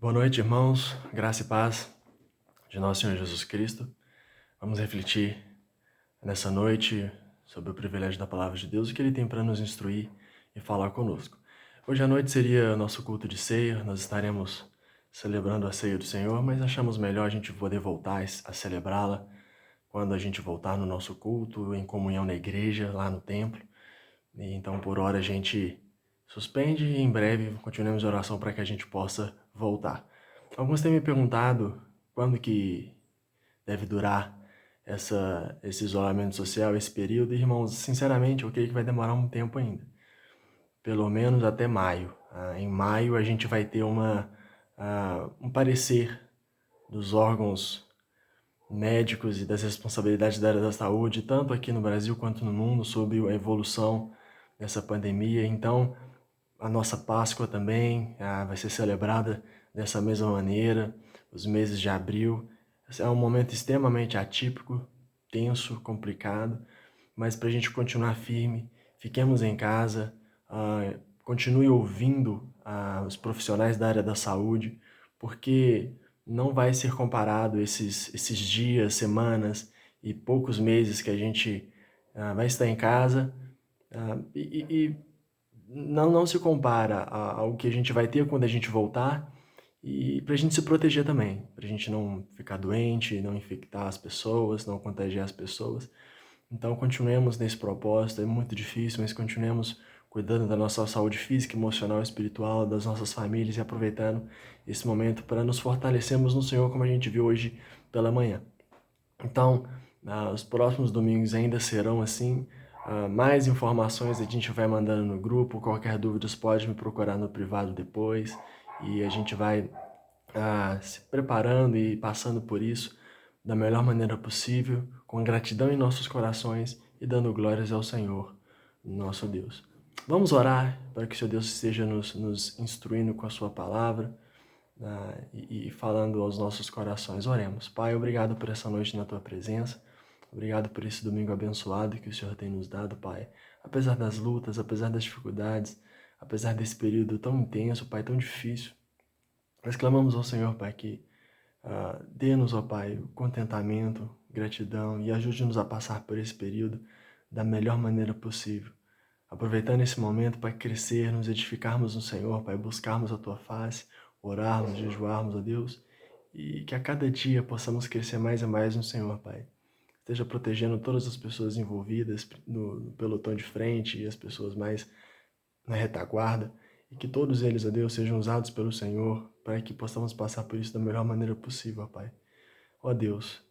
Boa noite, irmãos. Graça e paz de nosso Senhor Jesus Cristo. Vamos refletir nessa noite sobre o privilégio da palavra de Deus e o que Ele tem para nos instruir e falar conosco. Hoje à noite seria nosso culto de ceia, nós estaremos celebrando a ceia do Senhor, mas achamos melhor a gente poder voltar a celebrá-la quando a gente voltar no nosso culto, em comunhão na igreja, lá no templo. E então, por hora, a gente suspende e em breve continuamos a oração para que a gente possa voltar. Alguns têm me perguntado quando que deve durar esse isolamento social, esse período. E, irmãos, sinceramente, eu creio que vai demorar um tempo ainda. Pelo menos até maio. Em maio a gente vai ter um parecer dos órgãos médicos e das responsabilidades da área da saúde, tanto aqui no Brasil quanto no mundo, sobre a evolução dessa pandemia. Então, a nossa Páscoa também vai ser celebrada dessa mesma maneira, os meses de abril. É um momento extremamente atípico, tenso, complicado, mas para a gente continuar firme, fiquemos em casa, continue ouvindo os profissionais da área da saúde, porque não vai ser comparado esses dias, semanas e poucos meses que a gente vai estar em casa e não se compara ao que a gente vai ter quando a gente voltar e para a gente se proteger também, para a gente não ficar doente, não infectar as pessoas, não contagiar as pessoas. Então continuemos nesse propósito, é muito difícil, mas continuemos cuidando da nossa saúde física, emocional, espiritual, das nossas famílias e aproveitando esse momento para nos fortalecermos no Senhor, como a gente viu hoje pela manhã. Então, os próximos domingos ainda serão assim. Mais informações a gente vai mandando no grupo. Qualquer dúvida, pode me procurar no privado depois. E a gente vai se preparando e passando por isso da melhor maneira possível, com gratidão em nossos corações e dando glórias ao Senhor, nosso Deus. Vamos orar para que o Senhor Deus esteja nos instruindo com a sua palavra e falando aos nossos corações. Oremos. Pai, obrigado por essa noite na Tua presença. Obrigado por esse domingo abençoado que o Senhor tem nos dado, Pai. Apesar das lutas, apesar das dificuldades, apesar desse período tão intenso, Pai, tão difícil, nós clamamos ao Senhor, Pai, que dê-nos, ó Pai, contentamento, gratidão e ajude-nos a passar por esse período da melhor maneira possível. Aproveitando esse momento para crescer, nos edificarmos no Senhor, Pai, buscarmos a Tua face, orarmos, jejuarmos a Deus e que a cada dia possamos crescer mais e mais no Senhor, Pai. Esteja protegendo todas as pessoas envolvidas no pelotão de frente e as pessoas mais na retaguarda e que todos eles, ó Deus, sejam usados pelo Senhor para que possamos passar por isso da melhor maneira possível, ó Pai. Ó Deus,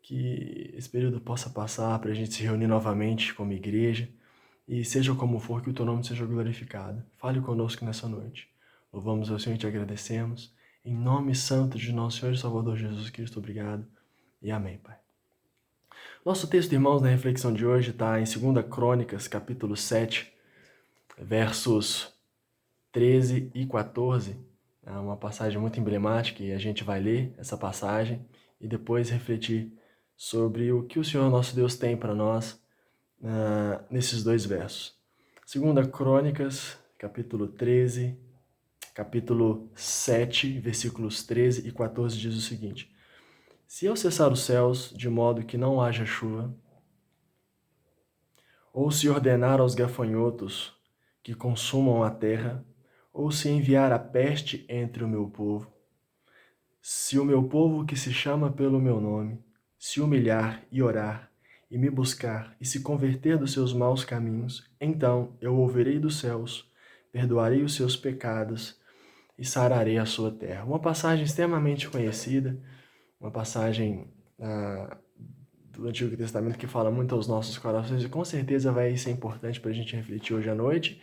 que esse período possa passar para a gente se reunir novamente como igreja e seja como for, que o Teu nome seja glorificado. Fale conosco nessa noite. Louvamos ao Senhor e te agradecemos. Em nome santo de nosso Senhor e Salvador Jesus Cristo, obrigado e amém, Pai. Nosso texto, irmãos, na reflexão de hoje está em 2 Crônicas, capítulo 7, versos 13 e 14. É uma passagem muito emblemática e a gente vai ler essa passagem e depois refletir sobre o que o Senhor nosso Deus tem para nós nesses dois versos. 2 Crônicas, capítulo 13, capítulo 7, versículos 13 e 14 diz o seguinte: Se eu cessar os céus de modo que não haja chuva, ou se ordenar aos gafanhotos que consumam a terra, ou se enviar a peste entre o meu povo, se o meu povo que se chama pelo meu nome se humilhar e orar, e me buscar, e se converter dos seus maus caminhos, então eu ouvirei dos céus, perdoarei os seus pecados e sararei a sua terra. Uma passagem extremamente conhecida, uma passagem do Antigo Testamento que fala muito aos nossos corações e com certeza vai ser importante para a gente refletir hoje à noite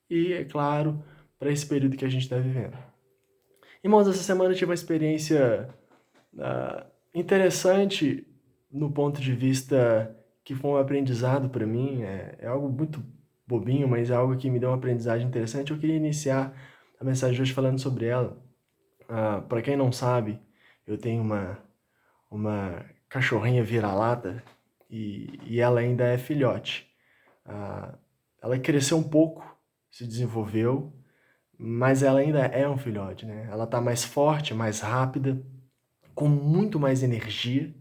e, é claro, para esse período que a gente está vivendo. Irmãos, essa semana eu tive uma experiência interessante no ponto de vista que foi um aprendizado para mim. É algo muito bobinho, mas é algo que me deu uma aprendizagem interessante. Eu queria iniciar a mensagem de hoje falando sobre ela. Para quem não sabe, eu tenho uma cachorrinha vira-lata e ela ainda é filhote. Ela cresceu um pouco, se desenvolveu, mas ela ainda é um filhote, né? Ela está mais forte, mais rápida, com muito mais energia.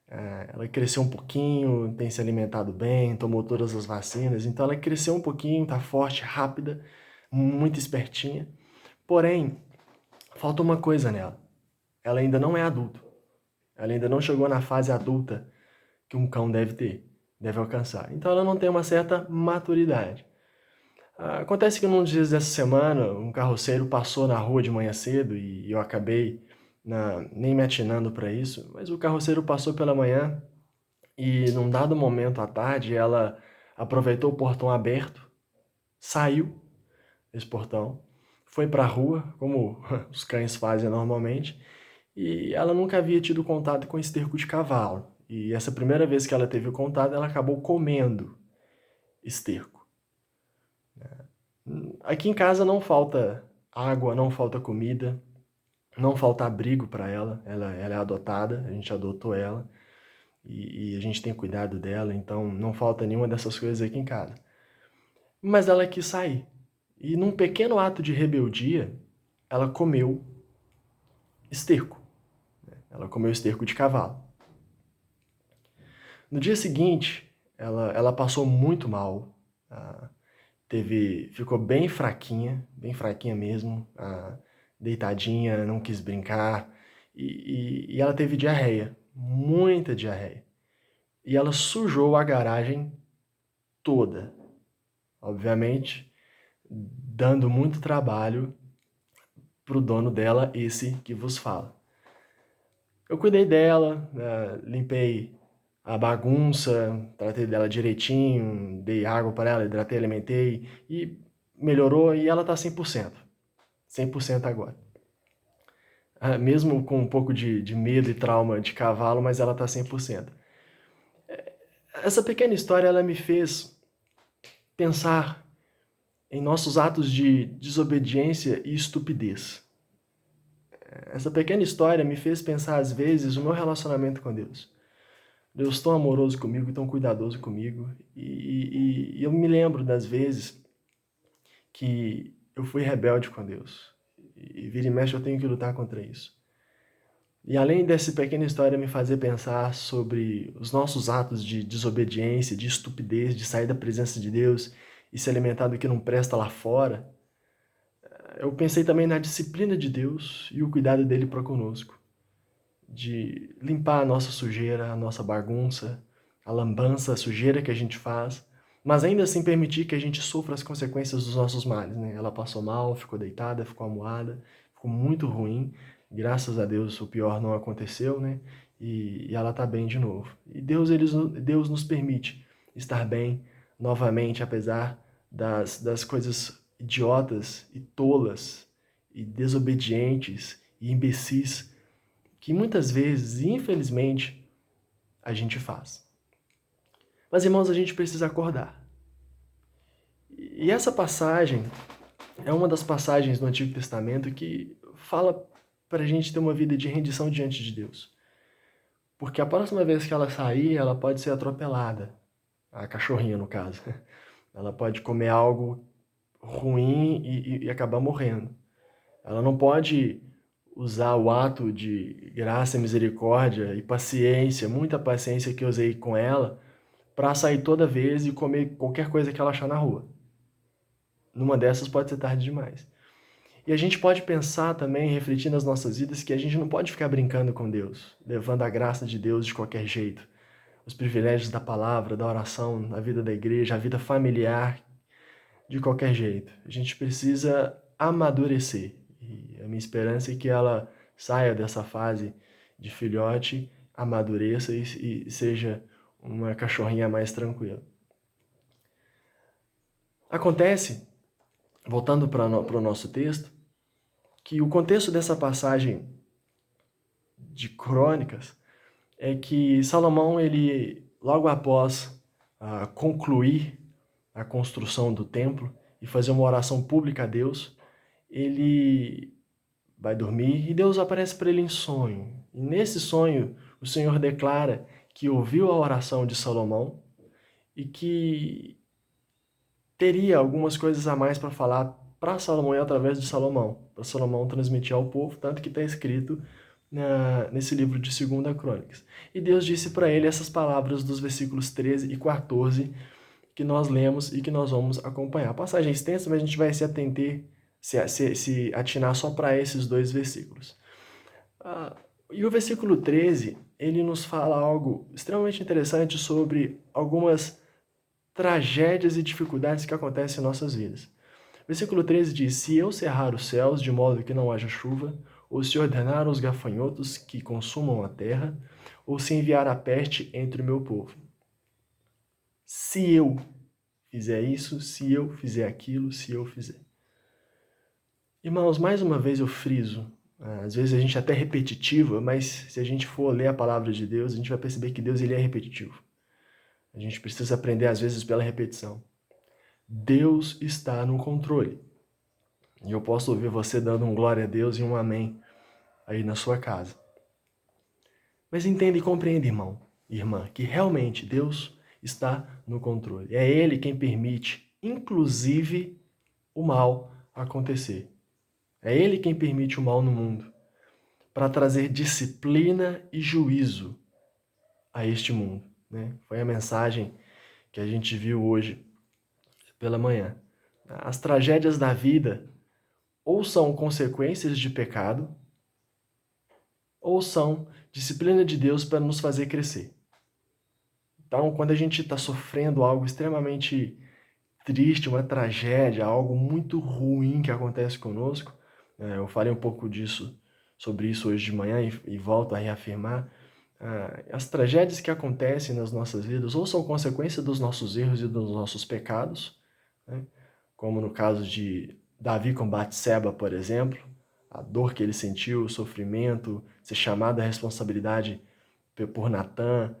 Ela cresceu um pouquinho, tem se alimentado bem, tomou todas as vacinas, então ela cresceu um pouquinho, está forte, rápida, muito espertinha. Porém, falta uma coisa nela. Ela ainda não é adulto. Ela ainda não chegou na fase adulta que um cão deve ter, deve alcançar. Então ela não tem uma certa maturidade. Acontece que num dia dessa semana, um carroceiro passou na rua de manhã cedo e eu acabei nem me atinando para isso, mas o carroceiro passou pela manhã e num dado momento à tarde ela aproveitou o portão aberto, saiu desse portão, foi para a rua, como os cães fazem normalmente, e ela nunca havia tido contato com esterco de cavalo. E essa primeira vez que ela teve o contato, ela acabou comendo esterco. Aqui em casa não falta água, não falta comida, não falta abrigo para ela. Ela é adotada, a gente adotou ela e a gente tem cuidado dela, então não falta nenhuma dessas coisas aqui em casa. Mas ela quis sair. E num pequeno ato de rebeldia, ela comeu esterco. Ela comeu esterco de cavalo. No dia seguinte, ela passou muito mal. Ficou bem fraquinha mesmo, deitadinha, não quis brincar, e ela teve diarreia, muita diarreia. E ela sujou a garagem toda, obviamente, dando muito trabalho pro dono dela, esse que vos fala. Eu cuidei dela, limpei a bagunça, tratei dela direitinho, dei água para ela, hidratei, alimentei e melhorou e ela tá 100%. 100% agora. Mesmo com um pouco de medo e trauma de cavalo, mas ela tá 100%. Essa pequena história ela me fez pensar em nossos atos de desobediência e estupidez. Essa pequena história me fez pensar, às vezes, o meu relacionamento com Deus. Deus tão amoroso comigo, tão cuidadoso comigo. E eu me lembro das vezes que eu fui rebelde com Deus. E vira e mexe eu tenho que lutar contra isso. E além dessa pequena história me fazer pensar sobre os nossos atos de desobediência, de estupidez, de sair da presença de Deus e se alimentar do que não presta lá fora, eu pensei também na disciplina de Deus e o cuidado dele para conosco. De limpar a nossa sujeira, a nossa bagunça, a lambança, a sujeira que a gente faz, mas ainda assim permitir que a gente sofra as consequências dos nossos males, né? Ela passou mal, ficou deitada, ficou amuada, ficou muito ruim. Graças a Deus o pior não aconteceu, né? E ela tá bem de novo. E Deus nos permite estar bem novamente, apesar das coisas idiotas e tolas e desobedientes e imbecis que muitas vezes, infelizmente, a gente faz. Mas, irmãos, a gente precisa acordar. E essa passagem é uma das passagens do Antigo Testamento que fala para a gente ter uma vida de rendição diante de Deus. Porque a próxima vez que ela sair, ela pode ser atropelada. A cachorrinha, no caso. Ela pode comer algo ruim e acabar morrendo. Ela não pode usar o ato de graça, misericórdia e paciência, muita paciência que eu usei com ela, para sair toda vez e comer qualquer coisa que ela achar na rua. Numa dessas pode ser tarde demais. E a gente pode pensar também, refletir nas nossas vidas, que a gente não pode ficar brincando com Deus, levando a graça de Deus de qualquer jeito. Os privilégios da palavra, da oração, a vida da igreja, a vida familiar, de qualquer jeito. A gente precisa amadurecer. E a minha esperança é que ela saia dessa fase de filhote, amadureça e seja uma cachorrinha mais tranquila. Acontece, voltando para o nosso texto, que o contexto dessa passagem de Crônicas é que Salomão, ele logo após concluir a construção do templo e fazer uma oração pública a Deus, ele vai dormir e Deus aparece para ele em sonho. E nesse sonho, o Senhor declara que ouviu a oração de Salomão e que teria algumas coisas a mais para falar para Salomão e através de Salomão, para Salomão transmitir ao povo, tanto que está escrito nesse livro de 2 Crônicas. E Deus disse para ele essas palavras dos versículos 13 e 14 que nós lemos e que nós vamos acompanhar. A passagem é extensa, mas a gente vai se atinar só para esses 2 versículos. E o versículo 13, ele nos fala algo extremamente interessante sobre algumas tragédias e dificuldades que acontecem em nossas vidas. Versículo 13 diz: se eu cerrar os céus de modo que não haja chuva, ou se ordenar aos gafanhotos que consumam a terra, ou se enviar a peste entre o meu povo. Se eu fizer isso, se eu fizer aquilo, se eu fizer. Irmãos, mais uma vez eu friso, às vezes a gente é até repetitivo, mas se a gente for ler a palavra de Deus, a gente vai perceber que Deus ele é repetitivo. A gente precisa aprender às vezes pela repetição. Deus está no controle. E eu posso ouvir você dando um glória a Deus e um amém aí na sua casa. Mas entenda e compreenda, irmão, irmã, que realmente Deus está no controle. É Ele quem permite, inclusive, o mal acontecer. É Ele quem permite o mal no mundo, para trazer disciplina e juízo a este mundo, né? Foi a mensagem que a gente viu hoje pela manhã. As tragédias da vida ou são consequências de pecado, ou são disciplina de Deus para nos fazer crescer. Então, quando a gente está sofrendo algo extremamente triste, uma tragédia, algo muito ruim que acontece conosco, eu falei um pouco sobre isso hoje de manhã e volto a reafirmar, as tragédias que acontecem nas nossas vidas ou são consequência dos nossos erros e dos nossos pecados, né? Como no caso de Davi com Batseba, por exemplo, a dor que ele sentiu, o sofrimento, ser chamado à responsabilidade por Natã,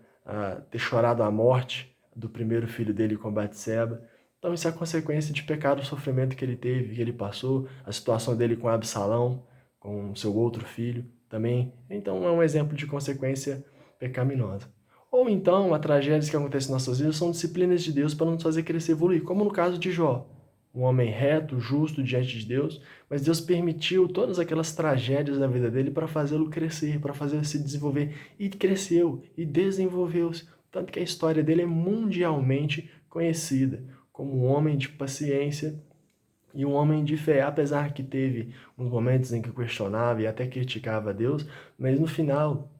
ter chorado a morte do primeiro filho dele com Batseba. Então isso é consequência de pecado, o sofrimento que ele teve, que ele passou, a situação dele com Absalão, com seu outro filho também. Então é um exemplo de consequência pecaminosa. Ou então, as tragédias que acontecem em nossas vidas são disciplinas de Deus para nos fazer crescer e evoluir, como no caso de Jó. Um homem reto, justo diante de Deus, mas Deus permitiu todas aquelas tragédias da vida dele para fazê-lo crescer, para fazê-lo se desenvolver. E cresceu, e desenvolveu-se. Tanto que a história dele é mundialmente conhecida como um homem de paciência e um homem de fé, apesar que teve uns momentos em que questionava e até criticava a Deus, mas no final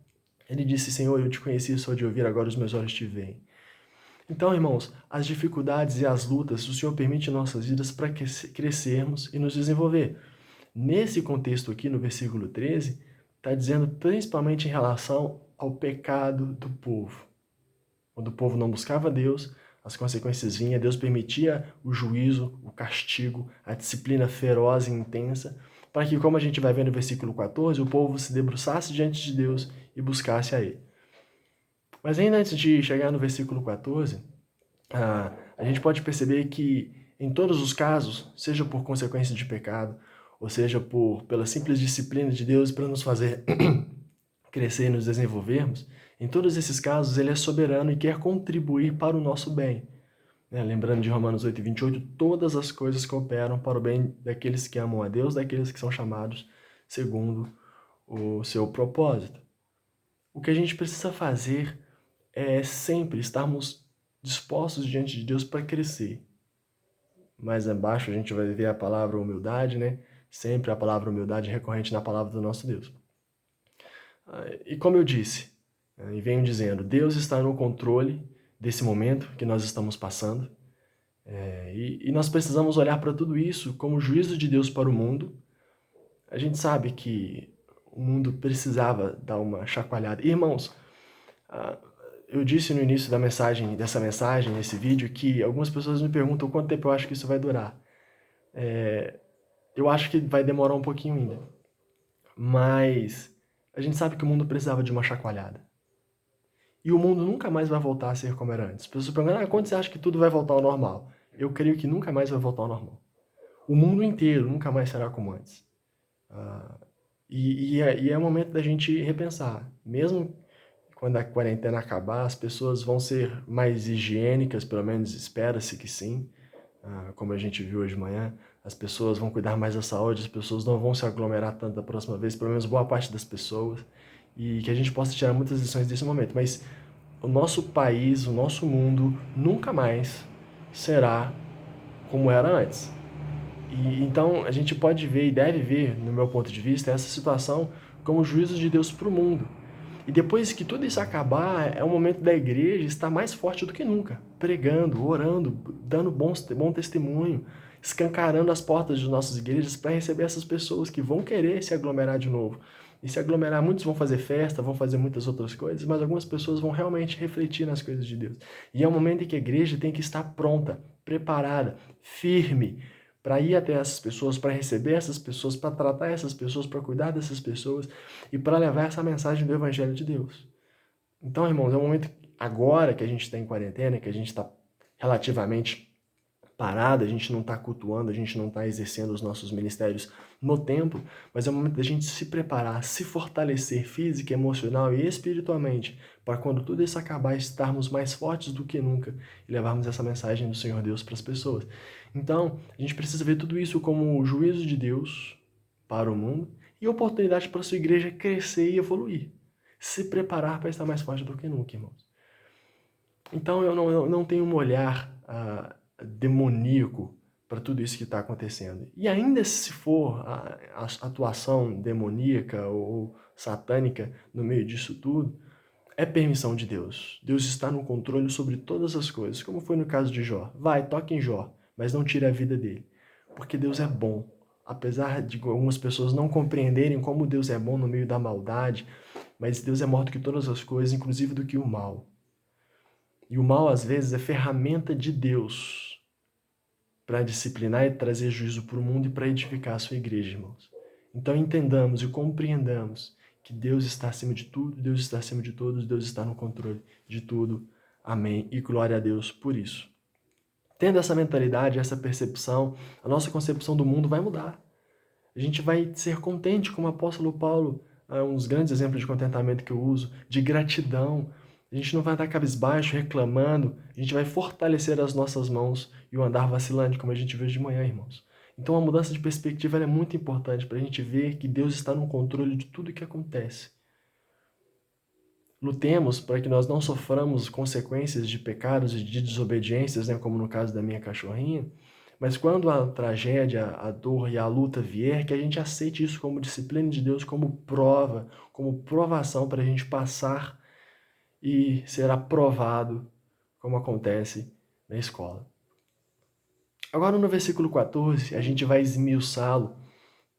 ele disse: Senhor, eu te conheci só de ouvir, agora os meus olhos te veem. Então, irmãos, as dificuldades e as lutas o Senhor permite em nossas vidas para crescermos e nos desenvolver. Nesse contexto aqui, no versículo 13, está dizendo principalmente em relação ao pecado do povo. Quando o povo não buscava Deus, as consequências vinham, Deus permitia o juízo, o castigo, a disciplina feroz e intensa, para que, como a gente vai ver no versículo 14, o povo se debruçasse diante de Deus e buscasse a Ele. Mas ainda antes de chegar no versículo 14, a gente pode perceber que em todos os casos, seja por consequência de pecado, ou seja pela simples disciplina de Deus para nos fazer crescer e nos desenvolvermos, em todos esses casos ele é soberano e quer contribuir para o nosso bem. Lembrando de Romanos 8:28, todas as coisas cooperam para o bem daqueles que amam a Deus, daqueles que são chamados segundo o seu propósito. O que a gente precisa fazer é sempre estarmos dispostos diante de Deus para crescer. Mais abaixo a gente vai ver a palavra humildade, né? Sempre a palavra humildade recorrente na palavra do nosso Deus. E como eu disse, e venho dizendo, Deus está no controle desse momento que nós estamos passando. E nós precisamos olhar para tudo isso como juízo de Deus para o mundo. A gente sabe que o mundo precisava dar uma chacoalhada. Irmãos, eu disse no início dessa mensagem, nesse vídeo, que algumas pessoas me perguntam quanto tempo eu acho que isso vai durar. Eu acho que vai demorar um pouquinho ainda. Mas a gente sabe que o mundo precisava de uma chacoalhada. E o mundo nunca mais vai voltar a ser como era antes. As pessoas perguntam, quando você acha que tudo vai voltar ao normal? Eu creio que nunca mais vai voltar ao normal. O mundo inteiro nunca mais será como antes. E é o momento da gente repensar. Mesmo quando a quarentena acabar, as pessoas vão ser mais higiênicas, pelo menos espera-se que sim, como a gente viu hoje de manhã. as pessoas vão cuidar mais da saúde, as pessoas não vão se aglomerar tanto da próxima vez, pelo menos boa parte das pessoas, e que a gente possa tirar muitas lições desse momento. Mas o nosso país, o nosso mundo, nunca mais será como era antes. E então a gente pode ver e deve ver, no meu ponto de vista, essa situação como juízo de Deus para o mundo. E depois que tudo isso acabar, é o momento da igreja estar mais forte do que nunca, pregando, orando, dando bom testemunho, escancarando as portas de nossas igrejas para receber essas pessoas que vão querer se aglomerar de novo. E se aglomerar, muitos vão fazer festa, vão fazer muitas outras coisas, mas algumas pessoas vão realmente refletir nas coisas de Deus. E é um momento em que a igreja tem que estar pronta, preparada, firme, para ir até essas pessoas, para receber essas pessoas, para tratar essas pessoas, para cuidar dessas pessoas e para levar essa mensagem do Evangelho de Deus. Então, irmãos, é um momento agora que a gente está em quarentena, que a gente está relativamente parado, a gente não está cultuando, a gente não está exercendo os nossos ministérios no templo, mas é o momento da gente se preparar, se fortalecer física, emocional e espiritualmente, para quando tudo isso acabar, estarmos mais fortes do que nunca e levarmos essa mensagem do Senhor Deus para as pessoas. Então, a gente precisa ver tudo isso como o juízo de Deus para o mundo e oportunidade para a sua igreja crescer e evoluir. Se preparar para estar mais forte do que nunca, irmãos. Então, eu não tenho um olhar demoníaco para tudo isso que está acontecendo. E ainda se for a atuação demoníaca ou satânica no meio disso tudo, é permissão de Deus. Deus está no controle sobre todas as coisas, como foi no caso de Jó. Vai, toque em Jó, mas não tire a vida dele. Porque Deus é bom. Apesar de algumas pessoas não compreenderem como Deus é bom no meio da maldade, mas Deus é maior do que todas as coisas, inclusive do que o mal. E o mal, às vezes, é ferramenta de Deus para disciplinar e trazer juízo para o mundo e para edificar a sua igreja, irmãos. Então entendamos e compreendamos que Deus está acima de tudo, Deus está acima de todos, Deus está no controle de tudo. Amém. E glória a Deus por isso. Tendo essa mentalidade, essa percepção, a nossa concepção do mundo vai mudar. A gente vai ser contente, como o apóstolo Paulo, um dos grandes exemplos de contentamento que eu uso, de gratidão. A gente não vai estar cabisbaixo, reclamando, a gente vai fortalecer as nossas mãos e o andar vacilante, como a gente viu de manhã, irmãos. Então a mudança de perspectiva é muito importante para a gente ver que Deus está no controle de tudo o que acontece. Lutemos para que nós não soframos consequências de pecados e de desobediências, né, como no caso da minha cachorrinha, mas quando a tragédia, a dor e a luta vier, que a gente aceite isso como disciplina de Deus, como prova, como provação para a gente passar e ser aprovado, como acontece na escola. Agora no versículo 14, a gente vai esmiuçá-lo,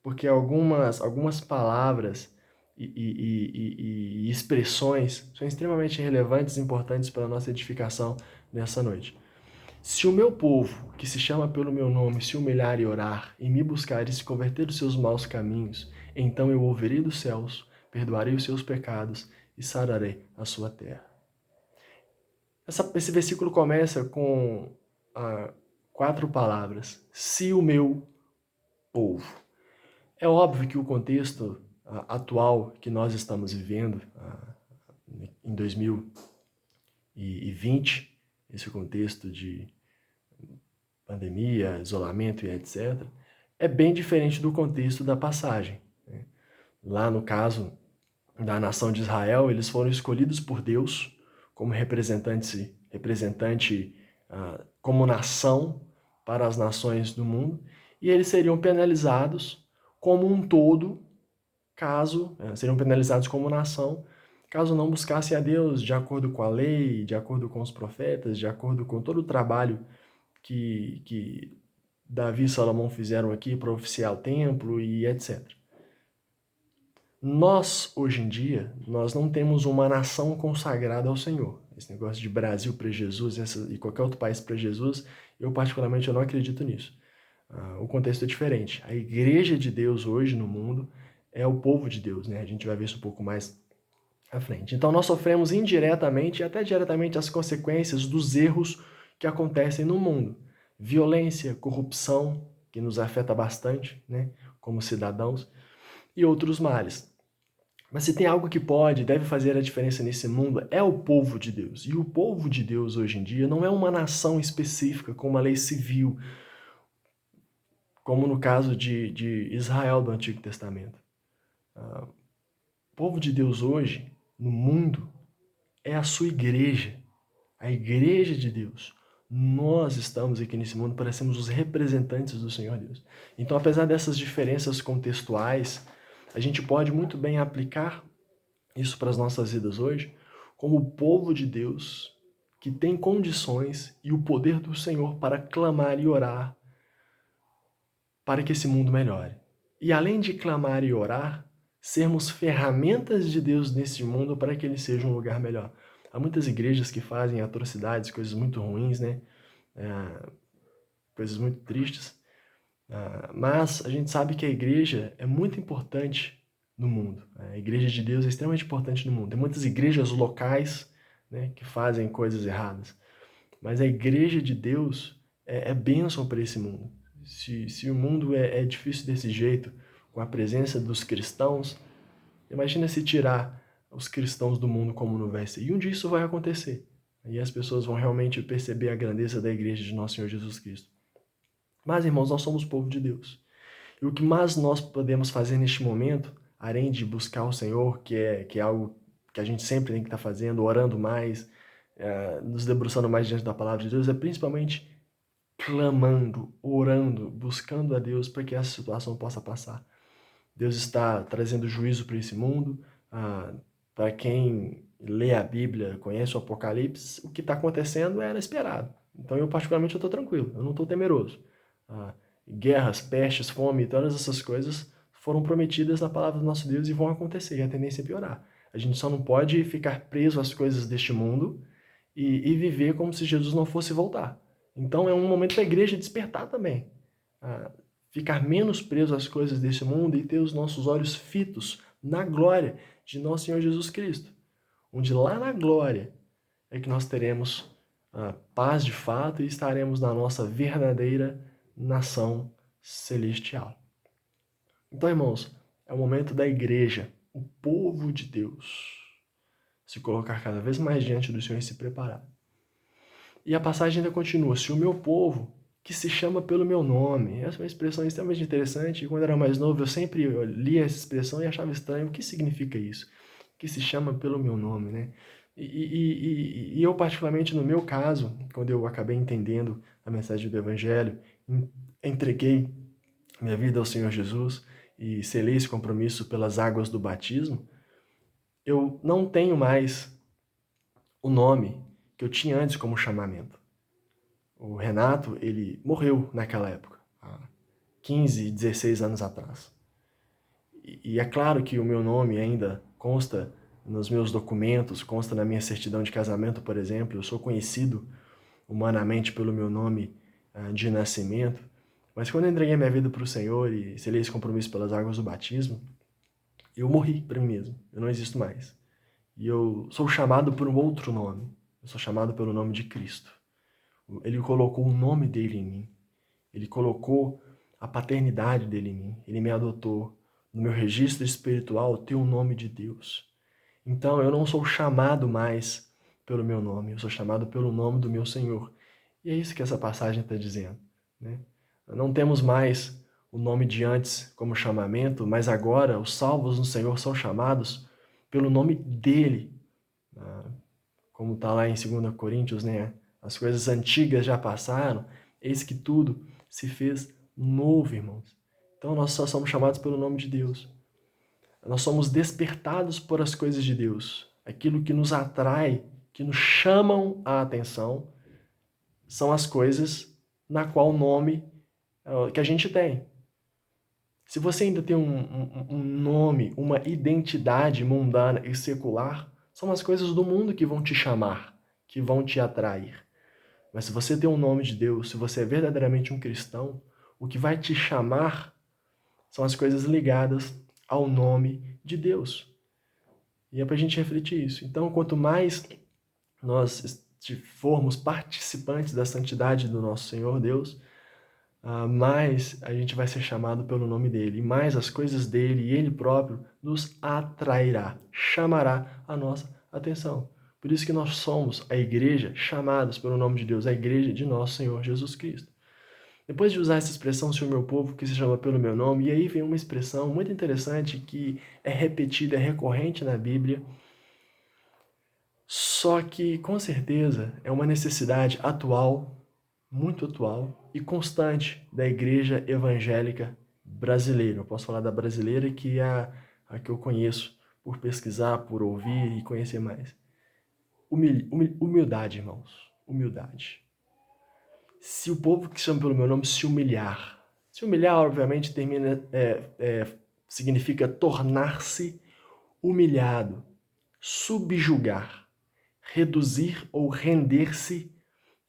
porque algumas palavras e expressões são extremamente relevantes e importantes para a nossa edificação nessa noite. Se o meu povo, que se chama pelo meu nome, se humilhar e orar, e me buscar e se converter dos seus maus caminhos, então eu ouvirei dos céus, perdoarei os seus pecados e sararei a sua terra. Esse versículo começa com 4 palavras. Se o meu povo. É óbvio que o contexto atual que nós estamos vivendo em 2020, esse contexto de pandemia, isolamento e etc., é bem diferente do contexto da passagem. Lá no caso da nação de Israel, eles foram escolhidos por Deus como representante como nação para as nações do mundo, e eles seriam penalizados como um todo, seriam penalizados como nação, caso não buscassem a Deus de acordo com a lei, de acordo com os profetas, de acordo com todo o trabalho que Davi e Salomão fizeram aqui para oficiar o templo e etc. Nós, hoje em dia, nós não temos uma nação consagrada ao Senhor. Esse negócio de Brasil para Jesus e qualquer outro país para Jesus, eu particularmente eu não acredito nisso. O contexto é diferente. A igreja de Deus hoje no mundo é o povo de Deus, né? A gente vai ver isso um pouco mais à frente. Então nós sofremos indiretamente e até diretamente as consequências dos erros que acontecem no mundo. Violência, corrupção, que nos afeta bastante, né? Como cidadãos, e outros males. Mas se tem algo que pode, deve fazer a diferença nesse mundo, é o povo de Deus. E o povo de Deus hoje em dia não é uma nação específica com uma lei civil, como no caso de Israel do Antigo Testamento. O povo de Deus hoje, no mundo, é a sua igreja, a igreja de Deus. Nós estamos aqui nesse mundo para sermos os representantes do Senhor Deus. Então, apesar dessas diferenças contextuais, a gente pode muito bem aplicar isso para as nossas vidas hoje, como o povo de Deus que tem condições e o poder do Senhor para clamar e orar para que esse mundo melhore. E além de clamar e orar, sermos ferramentas de Deus nesse mundo para que ele seja um lugar melhor. Há muitas igrejas que fazem atrocidades, coisas muito ruins, né? Coisas muito tristes. Mas a gente sabe que a igreja é muito importante no mundo. A igreja de Deus é extremamente importante no mundo. Tem muitas igrejas locais, né, que fazem coisas erradas. Mas a igreja de Deus é bênção para esse mundo. Se o mundo é difícil desse jeito, com a presença dos cristãos, imagina se tirar os cristãos do mundo como não vai ser. E um dia isso vai acontecer. E as pessoas vão realmente perceber a grandeza da igreja de nosso Senhor Jesus Cristo. Mas, irmãos, nós somos povo de Deus. E o que mais nós podemos fazer neste momento, além de buscar o Senhor, que é algo que a gente sempre tem que estar fazendo, orando mais, nos debruçando mais diante da palavra de Deus, é principalmente clamando, orando, buscando a Deus para que essa situação possa passar. Deus está trazendo juízo para esse mundo. Para quem lê a Bíblia, conhece o Apocalipse, o que está acontecendo era esperado. Então eu particularmente estou tranquilo, eu não estou temeroso. Guerras, pestes, fome, todas essas coisas foram prometidas na palavra do nosso Deus e vão acontecer, e a tendência é piorar. A gente só não pode ficar preso às coisas deste mundo e viver como se Jesus não fosse voltar. Então é um momento da igreja despertar também. Ficar menos preso às coisas deste mundo e ter os nossos olhos fitos na glória de nosso Senhor Jesus Cristo. Onde lá na glória é que nós teremos paz de fato e estaremos na nossa verdadeira nação celestial. Então, irmãos, é o momento da igreja, o povo de Deus, se colocar cada vez mais diante do Senhor e se preparar. E a passagem ainda continua: se o meu povo, que se chama pelo meu nome. Essa é uma expressão extremamente interessante. Quando eu era mais novo, eu sempre lia essa expressão e achava estranho. O que significa isso? Que se chama pelo meu nome, né? E eu, particularmente, no meu caso, quando eu acabei entendendo a mensagem do Evangelho, entreguei minha vida ao Senhor Jesus e selei esse compromisso pelas águas do batismo, eu não tenho mais o nome que eu tinha antes como chamamento. O Renato, ele morreu naquela época, há 15, 16 anos atrás. E é claro que o meu nome ainda consta nos meus documentos, consta na minha certidão de casamento, por exemplo. Eu sou conhecido humanamente pelo meu nome de nascimento. Mas quando eu entreguei minha vida para o Senhor e selei esse compromisso pelas águas do batismo, eu morri para mim mesmo. Eu não existo mais. E eu sou chamado por um outro nome. Eu sou chamado pelo nome de Cristo. Ele colocou o nome dele em mim. Ele colocou a paternidade dele em mim. Ele me adotou. No meu registro espiritual tem o nome de Deus. Então eu não sou chamado mais pelo meu nome. Eu sou chamado pelo nome do meu Senhor. E é isso que essa passagem está dizendo, né? Não temos mais o nome de antes como chamamento, mas agora os salvos no Senhor são chamados pelo nome dele. Como está lá em 2 Coríntios, né? As coisas antigas já passaram, eis que tudo se fez novo, irmãos. Então nós só somos chamados pelo nome de Deus. Nós somos despertados por as coisas de Deus. Aquilo que nos atrai, que nos chamam a atenção, são as coisas na qual o nome que a gente tem. Se você ainda tem um nome, uma identidade mundana e secular, são as coisas do mundo que vão te chamar, que vão te atrair. Mas se você tem um nome de Deus, se você é verdadeiramente um cristão, o que vai te chamar são as coisas ligadas ao nome de Deus. E é para a gente refletir isso. Então, quanto mais nós formos participantes da santidade do nosso Senhor Deus, mais a gente vai ser chamado pelo nome dele, e mais as coisas dele e ele próprio nos atrairá, chamará a nossa atenção. Por isso que nós somos a igreja chamados pelo nome de Deus, a igreja de nosso Senhor Jesus Cristo. Depois de usar essa expressão, se o meu povo que se chama pelo meu nome, e aí vem uma expressão muito interessante que é repetida, é recorrente na Bíblia, só que com certeza é uma necessidade atual, muito atual e constante da igreja evangélica brasileira. Eu posso falar da brasileira, que é a que eu conheço por pesquisar, por ouvir e conhecer mais. Humildade, irmãos. Humildade. Se o povo que chama pelo meu nome se humilhar, obviamente, significa tornar-se humilhado, subjugar, reduzir ou render-se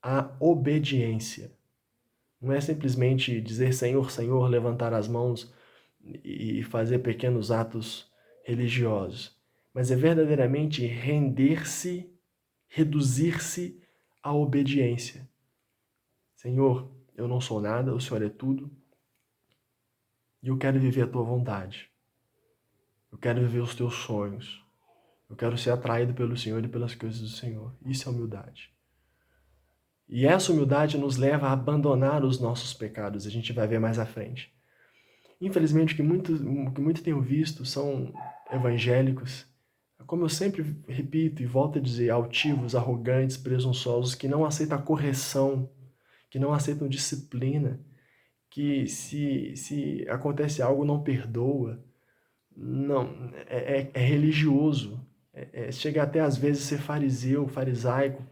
à obediência. Não é simplesmente dizer Senhor, Senhor, levantar as mãos e fazer pequenos atos religiosos, mas é verdadeiramente render-se, reduzir-se à obediência. Senhor, eu não sou nada, o Senhor é tudo, e eu quero viver a tua vontade. Eu quero viver os teus sonhos. Eu quero ser atraído pelo Senhor e pelas coisas do Senhor. Isso é humildade. E essa humildade nos leva a abandonar os nossos pecados. A gente vai ver mais à frente. Infelizmente, o que muito tenho visto são evangélicos, como eu sempre repito e volto a dizer, altivos, arrogantes, presunçosos, que não aceitam a correção, que não aceitam disciplina, que se acontece algo não perdoa, não é religioso, chega até às vezes a ser fariseu, farisaico,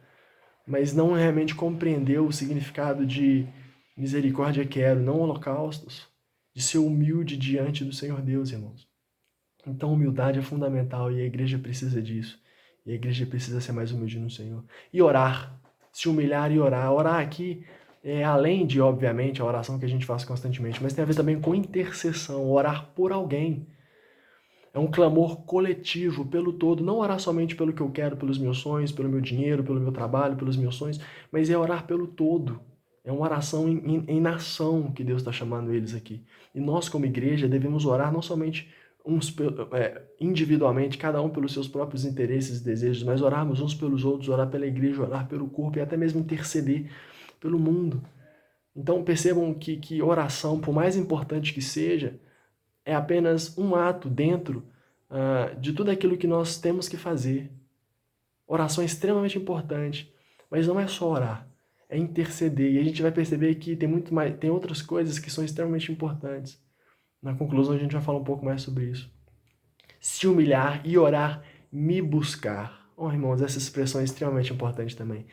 mas não realmente compreendeu o significado de misericórdia quero, não holocaustos, de ser humilde diante do Senhor Deus, irmãos. Então, humildade é fundamental e a igreja precisa disso. E a igreja precisa ser mais humilde no Senhor. E orar, se humilhar e orar. Orar aqui é além de, obviamente, a oração que a gente faz constantemente, mas tem a ver também com intercessão, orar por alguém. É um clamor coletivo pelo todo, não orar somente pelo que eu quero, pelos meus sonhos, pelo meu dinheiro, pelo meu trabalho, pelos meus sonhos, mas é orar pelo todo. É uma oração em nação que Deus está chamando eles aqui. E nós, como igreja, devemos orar não somente individualmente, cada um pelos seus próprios interesses e desejos, mas orarmos uns pelos outros, orar pela igreja, orar pelo corpo e até mesmo interceder pelo mundo. Então percebam que oração, por mais importante que seja, é apenas um ato dentro de tudo aquilo que nós temos que fazer. Oração é extremamente importante, mas não é só orar, é interceder. E a gente vai perceber que tem outras coisas que são extremamente importantes. Na conclusão, a gente vai falar um pouco mais sobre isso. Se humilhar e orar, me buscar. Oh, irmãos, essa expressão é extremamente importante também.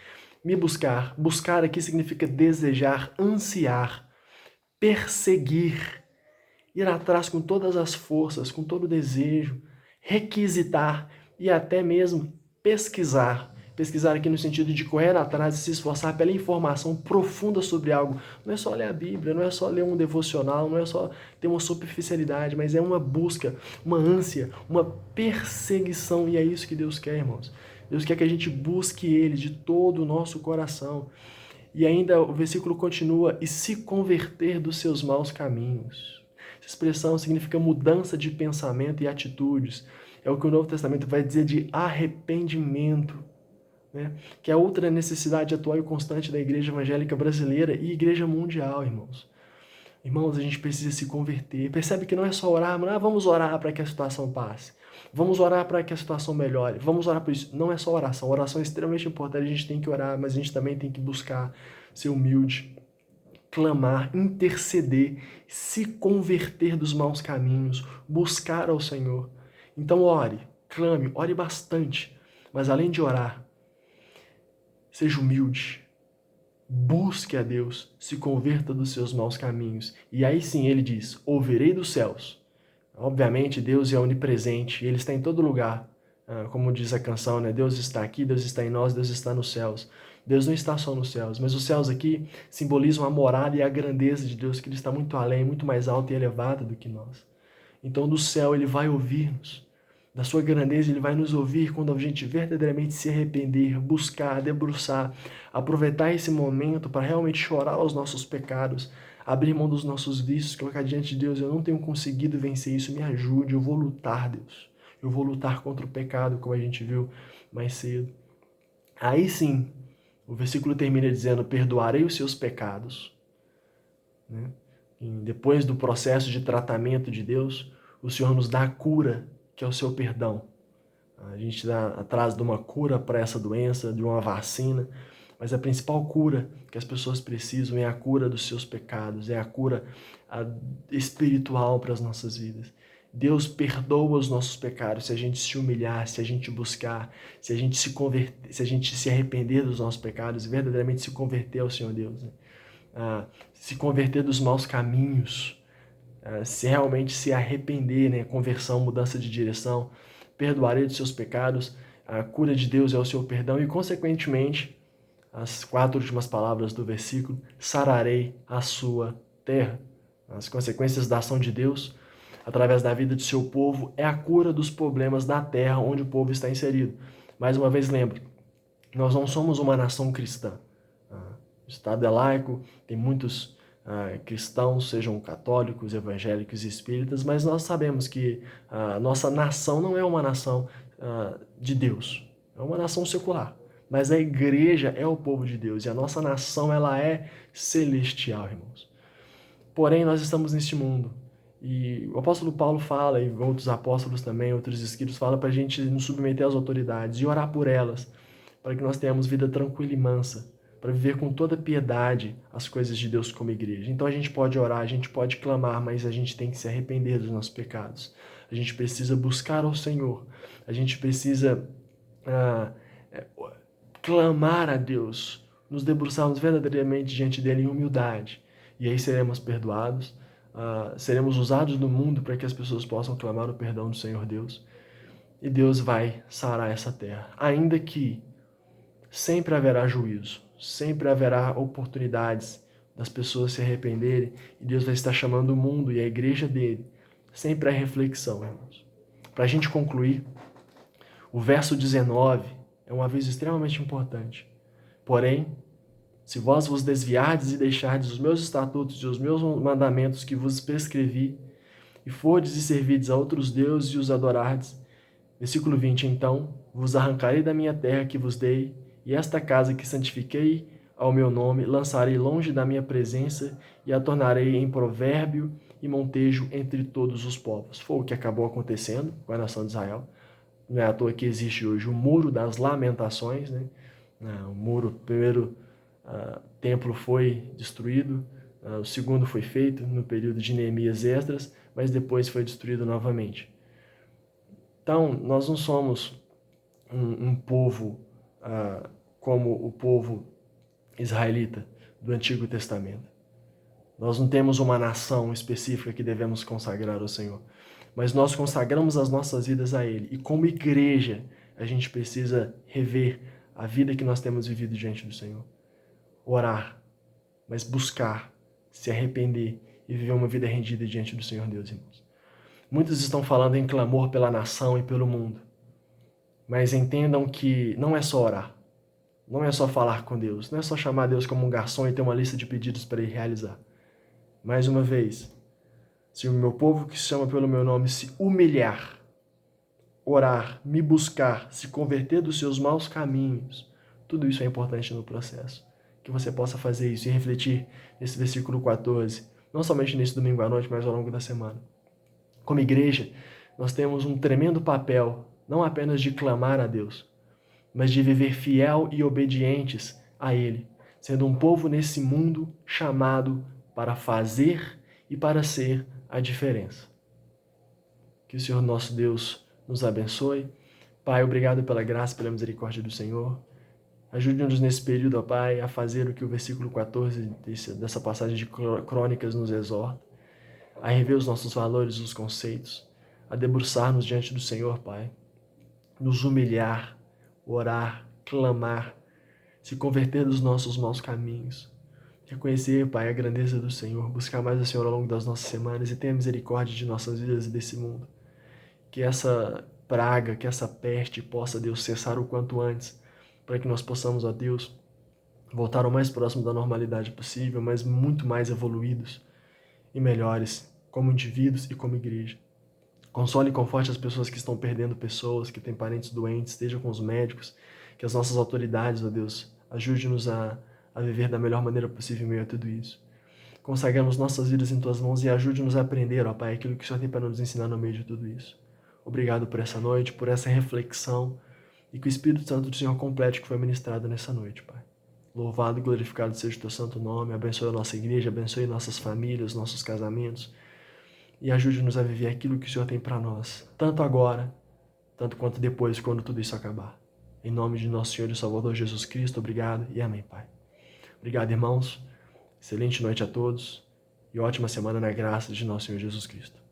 Me buscar. Buscar aqui significa desejar, ansiar, perseguir, ir atrás com todas as forças, com todo o desejo, requisitar e até mesmo pesquisar. Pesquisar aqui no sentido de correr atrás e se esforçar pela informação profunda sobre algo. Não é só ler a Bíblia, não é só ler um devocional, não é só ter uma superficialidade, mas é uma busca, uma ânsia, uma perseguição. E é isso que Deus quer, irmãos. Deus quer que a gente busque Ele de todo o nosso coração. E ainda o versículo continua, e se converter dos seus maus caminhos. Essa expressão significa mudança de pensamento e atitudes. É o que o Novo Testamento vai dizer de arrependimento, né? Que é outra necessidade atual e constante da igreja evangélica brasileira e igreja mundial, irmãos. Irmãos, a gente precisa se converter. Percebe que não é só orar, mas vamos orar para que a situação passe. Vamos orar para que a situação melhore. Vamos orar por isso. Não é só oração. Oração é extremamente importante. A gente tem que orar, mas a gente também tem que buscar ser humilde, clamar, interceder, se converter dos maus caminhos, buscar ao Senhor. Então ore, clame, ore bastante. Mas além de orar, seja humilde. Busque a Deus, se converta dos seus maus caminhos. E aí sim ele diz, ouvirei dos céus. Obviamente Deus é onipresente, Ele está em todo lugar. Como diz a canção, né? Deus está aqui, Deus está em nós, Deus está nos céus. Deus não está só nos céus, mas os céus aqui simbolizam a morada e a grandeza de Deus, que Ele está muito além, muito mais alto e elevado do que nós. Então do céu Ele vai ouvir-nos. Da sua grandeza Ele vai nos ouvir quando a gente verdadeiramente se arrepender, buscar, debruçar, aproveitar esse momento para realmente chorar os nossos pecados, abrir mão dos nossos vícios, colocar diante de Deus, eu não tenho conseguido vencer isso, me ajude, eu vou lutar, Deus. Eu vou lutar contra o pecado, como a gente viu mais cedo. Aí sim, o versículo termina dizendo, perdoarei os seus pecados. né? E depois do processo de tratamento de Deus, o Senhor nos dá a cura, que é o seu perdão. A gente está atrás de uma cura para essa doença, de uma vacina, mas a principal cura que as pessoas precisam é a cura dos seus pecados, é a cura espiritual para as nossas vidas. Deus perdoa os nossos pecados se a gente se humilhar, se a gente buscar, se a gente se converter, se a gente se arrepender dos nossos pecados e verdadeiramente se converter ao Senhor Deus, né? Se converter dos maus caminhos, se realmente se arrepender, né? Conversão, mudança de direção, perdoarei dos seus pecados, a cura de Deus é o seu perdão e, consequentemente, as 4 últimas palavras do versículo, sararei a sua terra. As consequências da ação de Deus, através da vida de seu povo, é a cura dos problemas da terra onde o povo está inserido. Mais uma vez, lembre, nós não somos uma nação cristã. O Estado é laico, tem muitos cristãos, sejam católicos, evangélicos e espíritas, mas nós sabemos que a nossa nação não é uma nação de Deus, é uma nação secular. Mas a igreja é o povo de Deus e a nossa nação ela é celestial, irmãos. Porém, nós estamos neste mundo. E o apóstolo Paulo fala, e outros apóstolos também, outros escritos falam para a gente nos submeter às autoridades e orar por elas, para que nós tenhamos vida tranquila e mansa, para viver com toda piedade as coisas de Deus como igreja. Então a gente pode orar, a gente pode clamar, mas a gente tem que se arrepender dos nossos pecados. A gente precisa buscar ao Senhor. A gente precisa clamar a Deus, nos debruçarmos verdadeiramente diante dele em humildade. E aí seremos perdoados, seremos usados no mundo para que as pessoas possam clamar o perdão do Senhor Deus. E Deus vai sarar essa terra. Ainda que sempre haverá juízo, sempre haverá oportunidades das pessoas se arrependerem, e Deus vai estar chamando o mundo e a igreja dele sempre a reflexão, irmãos. Para a gente concluir, o verso 19 é um aviso extremamente importante. Porém, se vós vos desviardes e deixardes os meus estatutos e os meus mandamentos que vos prescrevi, e fordes e servirdes a outros deuses e os adorardes, versículo 20, então vos arrancarei da minha terra que vos dei, e esta casa que santifiquei ao meu nome, lançarei longe da minha presença e a tornarei em provérbio e montejo entre todos os povos. Foi o que acabou acontecendo com a nação de Israel. Não é à toa que existe hoje o Muro das Lamentações, né? O muro, o primeiro templo foi destruído, o segundo foi feito no período de Neemias e Esdras, mas depois foi destruído novamente. Então, nós não somos um povo como o povo israelita do Antigo Testamento. Nós não temos uma nação específica que devemos consagrar ao Senhor, mas nós consagramos as nossas vidas a Ele. E como igreja, a gente precisa rever a vida que nós temos vivido diante do Senhor. Orar, mas buscar, se arrepender e viver uma vida rendida diante do Senhor Deus, irmãos. Muitos estão falando em clamor pela nação e pelo mundo, mas entendam que não é só orar, não é só falar com Deus, não é só chamar Deus como um garçom e ter uma lista de pedidos para Ele realizar. Mais uma vez, se o meu povo que se chama pelo meu nome se humilhar, orar, me buscar, se converter dos seus maus caminhos, tudo isso é importante no processo. Que você possa fazer isso e refletir nesse versículo 14, não somente nesse domingo à noite, mas ao longo da semana. Como igreja, nós temos um tremendo papel, não apenas de clamar a Deus, mas de viver fiel e obedientes a Ele, sendo um povo nesse mundo chamado para fazer e para ser a diferença. Que o Senhor nosso Deus nos abençoe. Pai, obrigado pela graça e pela misericórdia do Senhor. Ajude-nos nesse período, ó Pai, a fazer o que o versículo 14 dessa passagem de Crônicas nos exorta, a rever os nossos valores, os conceitos, a debruçar-nos diante do Senhor, Pai, nos humilhar, orar, clamar, se converter dos nossos maus caminhos, reconhecer, Pai, a grandeza do Senhor, buscar mais o Senhor ao longo das nossas semanas e ter misericórdia de nossas vidas e desse mundo. Que essa praga, que essa peste possa, Deus, cessar o quanto antes, para que nós possamos, ó Deus, voltar o mais próximo da normalidade possível, mas muito mais evoluídos e melhores como indivíduos e como igreja. Console e conforte as pessoas que estão perdendo pessoas, que têm parentes doentes, esteja com os médicos, que as nossas autoridades, ó Deus, ajude-nos a viver da melhor maneira possível em meio a tudo isso. Consagramos nossas vidas em Tuas mãos e ajude-nos a aprender, ó Pai, aquilo que o Senhor tem para nos ensinar no meio de tudo isso. Obrigado por essa noite, por essa reflexão e que o Espírito Santo do Senhor complete o que foi ministrado nessa noite, Pai. Louvado e glorificado seja o Teu santo nome, abençoe a nossa igreja, abençoe nossas famílias, nossos casamentos e ajude-nos a viver aquilo que o Senhor tem para nós, tanto agora, tanto quanto depois, quando tudo isso acabar. Em nome de nosso Senhor e Salvador Jesus Cristo, obrigado e amém, Pai. Obrigado, irmãos. Excelente noite a todos e ótima semana na graça de nosso Senhor Jesus Cristo.